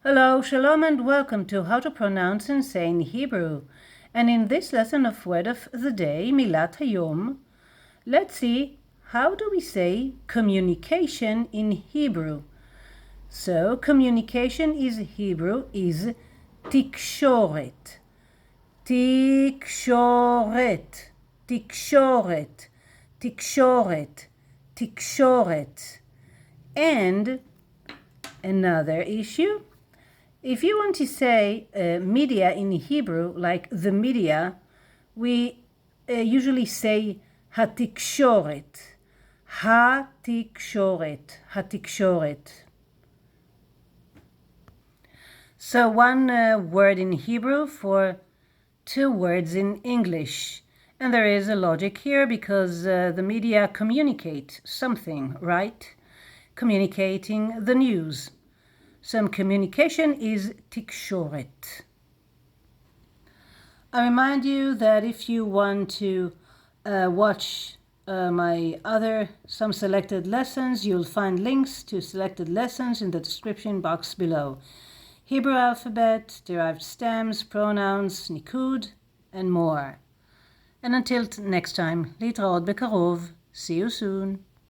Hello, Shalom, and welcome to How to Pronounce and Say in Hebrew. And in this lesson of Word of the Day, Milat Hayom, let's see how do we say communication in Hebrew. So, communication is Hebrew is תקשורת. תקשורת. תקשורת. תקשורת. תקשורת. And another issue, if you want to say media in Hebrew, like the media, we usually say התקשורת. התקשורת. התקשורת. So one word in Hebrew for two words in English. And there is a logic here because the media communicate something, right? Communicating the news. Some communication is תקשורת. I remind you that if you want to watch my other some selected lessons, you'll find links to selected lessons in the description box below. Hebrew alphabet, derived stems, pronouns, Niqqud, and more. And until next time, להתראות בקרוב. See you soon.